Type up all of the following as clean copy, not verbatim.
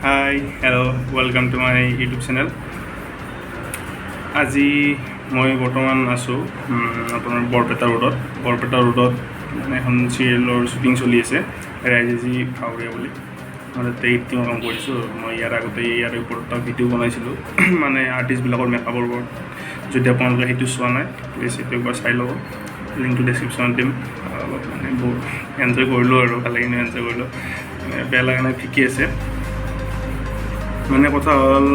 Hi, hello, welcome to my YouTube channel. আজি মই বৰ্তমান আছোঁ আপোনাৰ বৰপেটা ৰোডত মানে এখন চিৰিয়েলৰ শ্বুটিং চলি আছে ৰাইজেজি ভাওৰীয়া বুলি মানে এডিটিঙৰ কাম কৰিছোঁ মই ইয়াৰ আগতে ইয়াৰ ওপৰত এটা ভিডিঅ' বনাইছিলোঁ মানে আৰ্টিষ্টবিলাকৰ মেকআপৰ ওপৰত যদি আপোনালোকে সেইটো চোৱা নাই প্লিজ সেইটো একবাৰ চাই ল'ব লিংকটো ডেছক্ৰিপশ্যনত দিম অলপ মানে বহুত এনজয় কৰিলোঁ আৰু ভালেখিনি এনজয় কৰিলোঁ বেয়া লগা নাই ঠিকেই আছে মানে কথা হ'ল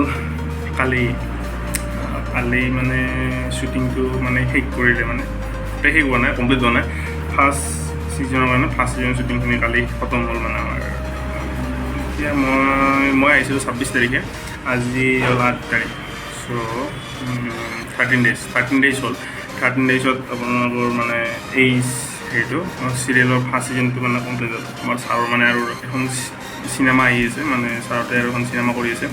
কালি মানে শ্বুটিংটো মানে শেষ কৰিলে মানে শেষ হোৱা নাই কমপ্লিট হোৱা নাই ফাৰ্ষ্ট ছিজনৰ কাৰণে ফাৰ্ষ্ট ছিজন শ্বুটিংখিনি কালি খতম হ'ল মানে আমাৰ এতিয়া মই আহিছিলোঁ 26 তাৰিখে আজি হ'ল 8 তাৰিখ চ' 13 ডেইজ হ'ল 13 ডেইজত আপোনালোকৰ মানে এই হেৰিটো চিৰিয়েলৰ ফাৰ্ষ্ট ছিজনটো মানে কমপ্লিট হ'ল আমাৰ ছাৰৰ মানে আৰু এখন চিনেমা আহি আছে মানে ছাৰতে আৰু এখন চিনেমা কৰি আছে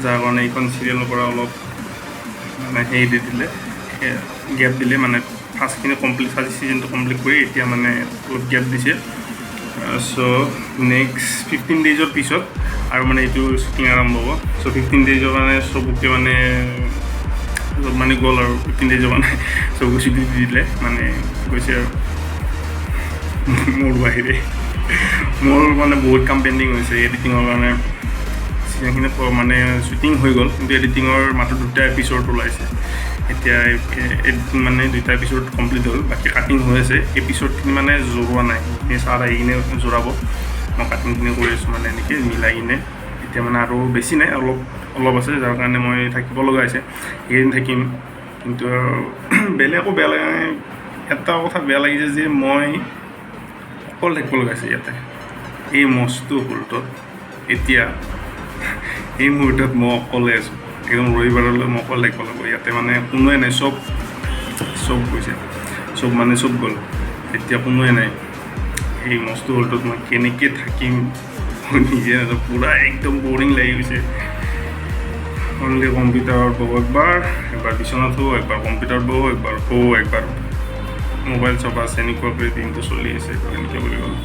যাৰ কাৰণে এইখন চিৰিয়েলৰ পৰা অলপ মানে হেৰি দি দিলে গেপ দিলে মানে ফাৰ্ষ্টখিনি কমপ্লিট ফাৰ্ষ্ট ছিজনটো কমপ্লিট কৰি এতিয়া মানে অলপ গেপ দিছে চ' নেক্সট 15 ডেইজৰ পিছত আৰু মানে এইটো শ্বুটিং আৰম্ভ হ'ব চ' 15 ডেইজৰ কাৰণে চবকে মানে গ'ল আৰু 15 ডেইজৰ কাৰণে চব গুচি দি দিলে মানে কৈছে আৰু মোৰ বাহিৰে মোৰ মানে বহুত কাম পেণ্ডিং হৈছে এডিটিঙৰ কাৰণে চিজনখিনি মানে শ্বুটিং হৈ গ'ল কিন্তু এডিটিঙৰ মাত্ৰ 2টা এপিছ'ড ওলাইছে এতিয়া এডিটিং মানে 2টা এপিছ'ড কমপ্লিট হ'ল বাকী কাটিং হৈ আছে এপিছ'ডখিনি মানে জোৰোৱা নাই ছাৰ আহি কিনে জোৰাব মই কাটিংখিনি কৰি আছোঁ মানে এনেকৈ মিলাই কিনে এতিয়া মানে আৰু বেছি নাই অলপ আছে যাৰ কাৰণে মই থাকিব লগা হৈছে সেইদিন থাকিম কিন্তু বেলেগো বেয়া লগা নাই এটা কথা বেয়া লাগিছে যে মই অকল থাকিব লগা হৈছে ইয়াতে এই মস্ত হলটোত এতিয়া এই মুহূৰ্তত মই অকলে আছোঁ একদম ৰবিবাৰলৈ মই অকলে থাকিব লাগিব ইয়াতে মানে কোনোৱে নাই চব গৈছে চব গ'ল এতিয়া কোনোৱে নাই এই মস্ত হলটোত মই কেনেকৈ থাকিম নিজে নাজানো পূৰা একদম বৰিং লাগি গৈছে অনলি কম্পিউটাৰত বহো একবাৰ বিচনাত হওঁ একবাৰ কম্পিউটাৰত বহো একবাৰ মোবাইল চব আছে এনেকুৱাকৈ দিনটো চলি আছে এনেকৈ বুলি ক'লোঁ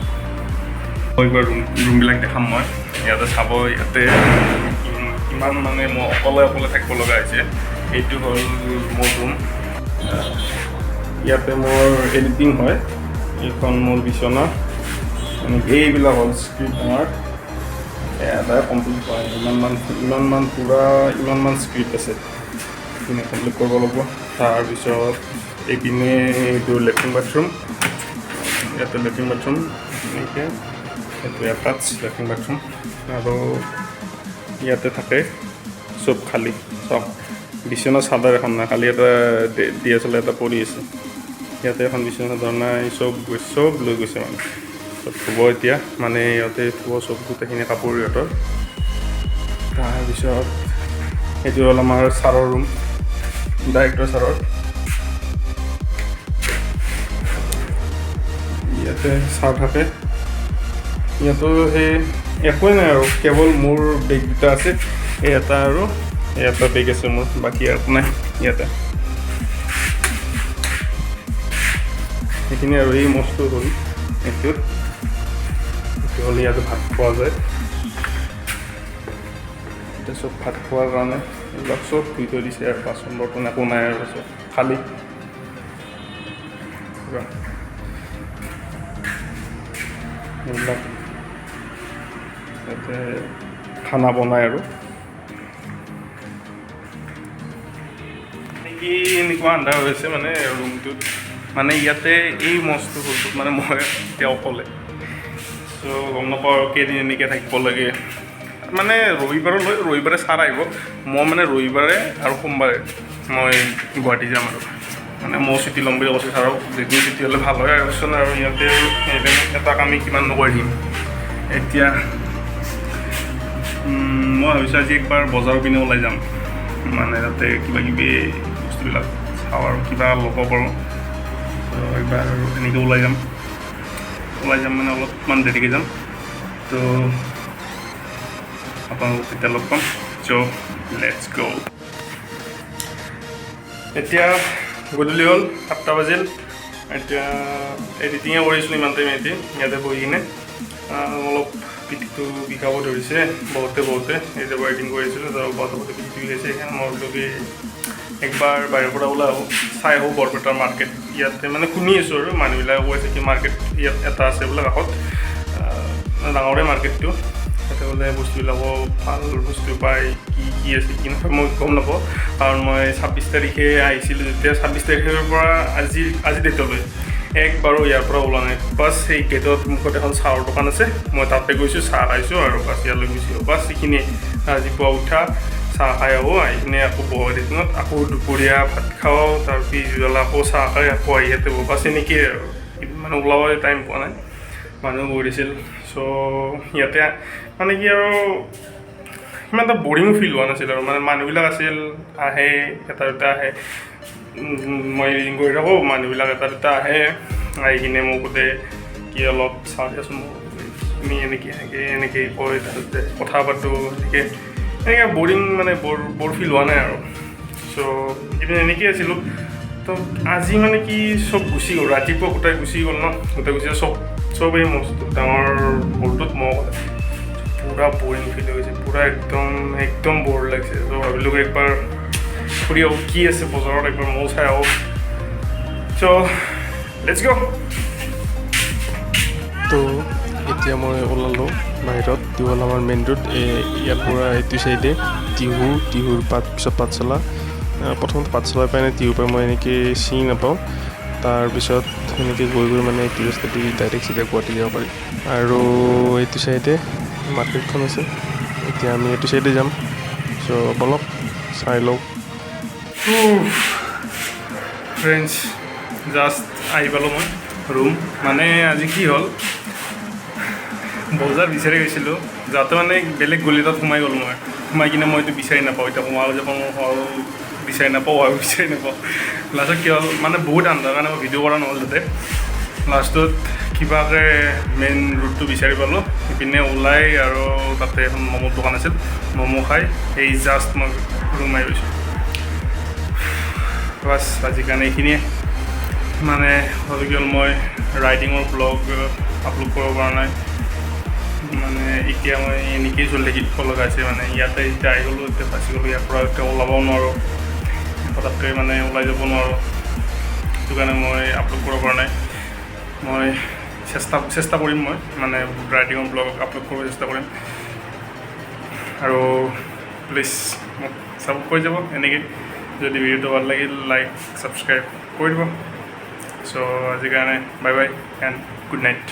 একবাৰ ৰুমবিলাক দেখাম মই ইয়াতে চাব ইয়াতে ইমান মানে মই অকলে থাকিব লগা হৈছে এইটো হ'ল মোৰ ৰুম ইয়াতে মোৰ এডিটিং হয় এইখন মোৰ বিচনা এইবিলাক হ'ল স্ক্ৰিপ্ট আমাৰ এটাই কমপ্লিট হয় ইমানমান স্ক্ৰিপ্ট আছে এইখিনি কমপ্লিট কৰিব লাগিব তাৰপিছত এইপিনে এইটো লেট্ৰিন বাথৰুম ইয়াতে লেট্ৰিন বাথৰুম এনেকৈ এইটো এটাচ লেট্ৰিন বাথৰুম আৰু ইয়াতে থাকে চব খালী চব বিচনা চাদৰ এখন নাই খালী এটা DSL এটা পৰি আছে ইয়াতে এখন বিচনা চাদৰ নাই চব লৈ গৈছে মানে চব থ'ব এতিয়া মানে ইয়াতে থ'ব চব গোটেইখিনি কাপোৰ ইহঁতৰ তাৰপিছত এইটো হ'ল আমাৰ ছাৰৰ ৰুম ডাইৰেক্টৰ ছাৰৰ ইয়াতে ছাৰ থাকে ইয়াতো সেই একোৱেই নাই আৰু কেৱল মোৰ বেগ দুটা আছে এই এটা আৰু এটা বেগ আছে মোৰ বাকী একো নাই ইয়াতে সেইখিনি আৰু এই মস্তো হ'ল এইটো হ'ল ইয়াতে ভাত খোৱা যায় এতিয়া চব ভাত খোৱাৰ কাৰণে এইবিলাক চব ধুই থৈ দিছে আৰু বাচন বৰ্তন একো নাই আৰু চব খালী এইবিলাক ইয়াতে খানা বনাই আৰু এনেকুৱা আন্ধাৰ হৈছে মানে ৰুমটোত মানে ইয়াতে এই মস্ত হলটোত মানে মই এতিয়া অকলে চ' গম নাপাওঁ আৰু কেইদিন এনেকৈ থাকিব লাগে মানে ৰবিবাৰে ছাৰ আহিব মই মানে ৰবিবাৰে আৰু সোমবাৰে মই গুৱাহাটী যাম আৰু মানে মই ছুটি ল'ম বুলি কৈছোঁ ছাৰক যেদিন ছুটি হ'লে ভাল হয় আৰু চোন আৰু ইয়াতে এটা কামি কিমান নকৰি দিম এতিয়া মই ভাবিছোঁ আজি একবাৰ বজাৰৰ পিনে ওলাই যাম মানে তাতে কিবাকিবি বস্তুবিলাক চাওঁ আৰু কিবা ল'ব পাৰোঁ একবাৰ আৰু এনেকৈ ওলাই যাম মানে অলপমান দেৰিকৈ যাম তো আপোনালোকক তেতিয়া লগ পাম চ' লেটছ গ' এতিয়া গধূলি হ'ল 7টা বাজিল এতিয়া এডিটিঙে কৰিছিলোঁ ইমান টাইম ইয়াতে বহি কিনে অলপ পিঠিটো বিষাব ধৰিছে বহুতে এই যে এডিটিং কৰিছিলোঁ তো বহুতে পিঠিটো বিষাইছে সেইকাৰণে মই বোলো কি একবাৰ বাহিৰৰ পৰা ওলাই আহোঁ চাই আহোঁ বৰপেটাৰ মাৰ্কেট ইয়াতে মানে শুনি আছোঁ আৰু মানুহবিলাকে কৈছে কি মাৰ্কেট ইয়াত এটা আছে বোলে কাষত ডাঙৰে মাৰ্কেটটো তাতে বোলে বস্তুবিলাকো ভাল বস্তু পায় কি আছে কি নহয় মই গম নাপাওঁ কাৰণ মই 26 তাৰিখে আহিছিলোঁ যেতিয়া 26 তাৰিখৰ পৰা আজি ডেটলৈ একবাৰো ইয়াৰ পৰা ওলোৱা নাই বাছ সেই গেটত মুখত এখন চাহৰ দোকান আছে মই তাতে গৈছোঁ চাহ খাইছোঁ আৰু বাছ ইয়ালৈ গৈছোঁ বাছ এইখিনিয়ে ৰাতিপুৱা উঠা চাহ খাই আহোঁ আহি কিনে আকৌ বহৰ দিনত আকৌ দুপৰীয়া ভাত খাওঁ তাৰ পিছবেলা আকৌ চাহ খাই আকৌ আহি ইয়াতে বাছ এনেকৈয়ে আৰু মানে ওলাবলৈ টাইম পোৱা নাই মানুহ কৰিছিল চ' ইয়াতে মানে কি আৰু ইমান এটা বৰিঙো ফিল হোৱা নাছিল আৰু মানে মানুহবিলাক আছিল আহে এটা দুটা আহে মই ৰিডিং কৰি থাকোঁ মানুহবিলাক এটা দুটা আহে আহি কিনে মোক সোধে কি অলপ চাওঁ দিয়াচোন মোক তুমি এনেকৈ কয় তাৰপিছতে কথা পাতোঁ এনেকৈ বৰিং মানে বৰ ফিল হোৱা নাই আৰু চ' এদিন এনেকৈ আছিলোঁ তো আজি মানে কি চব গুচি গ'ল ৰাতিপুৱা গোটাই গুচি গ'ল ন গোটাই গুচি চব এই মস্ত ডাঙৰ বলটোত মই পূৰা বৰিং ফিল হৈ গৈছে পূৰা একদম বৰ লাগিছে তো ভাবিলোঁ একবাৰ ফুৰি আহোঁ কি আছে বজাৰত একবাৰ ময়ো চাই আহোঁ চ' লেটছ গ' তো এতিয়া মই ওলালোঁ বাহিৰত টিউবৱেল আমাৰ মেইন ৰোড ইয়াৰ পৰা এইটো চাইডে টিহুৰ পিছত পাঠশালা প্ৰথমতে পাঠশালা পাই নে টিহু পাই মই এনেকৈ চিনি নাপাওঁ তাৰপিছত সেনেকৈ গৈ মানে এইটো ৰাস্তাটো ডাইৰেক্ট চিধা গুৱাহাটী যাব পাৰি আৰু এইটো চাইডে মাৰ্কেটখন আছে এতিয়া আমি এইটো চাইডে যাম চ' বলক চাই লওঁ ফ্ৰেণ্ডছ জাষ্ট আহি পালোঁ মই ৰুম মানে আজি কি হ'ল বজাৰ বিচাৰি গৈছিলোঁ যাতে মানে বেলেগ গলি এটাত সোমাই গ'লোঁ মই সোমাই কিনে মই এইটো বিচাৰি নাপাওঁ এতিয়া সোমাব যাব বিচাৰি নাপাওঁ লাষ্টত কি হ'ল মানে বহুত আন্ধাৰ কাৰণে মই ভিডিঅ' কৰা নহ'ল তাতে লাষ্টত কিবাকৈ মেইন ৰোডটো বিচাৰি পালোঁ ইপিনে ওলাই আৰু তাতে এখন ম'মৰ দোকান আছিল ম'ম' খাই এই জাষ্ট মই ৰুম আহি গৈছোঁ বাছ আজিৰ কাৰণে এইখিনিয়ে মানে হ'ল কি হ'ল মই ৰাইডিঙৰ ব্লগ আপলোড কৰিব পৰা নাই মানে এতিয়া মই এনেকৈয়ে চলি থাকিব লগা হৈছে মানে ইয়াতে এতিয়া আহি গ'লোঁ এতিয়া ফাঁচি গ'লোঁ ইয়াৰ পৰা এতিয়া ওলাব নোৱাৰোঁ পটককৈ মানে ওলাই যাব নোৱাৰোঁ সেইটো কাৰণে মই আপলোড কৰিব পৰা নাই মই চেষ্টা কৰিম মই মানে ৰাইডিঙৰ ব্লগ আপলোড কৰিব চেষ্টা কৰিম আৰু প্লিজ মোক ছাপোৰ্ট কৰি যাব এনেকৈ যদি ভিডিঅ'টো ভাল লাগিল লাইক ছাবস্ক্ৰাইব কৰি দিব চ' আজিৰ কাৰণে bye bye and good night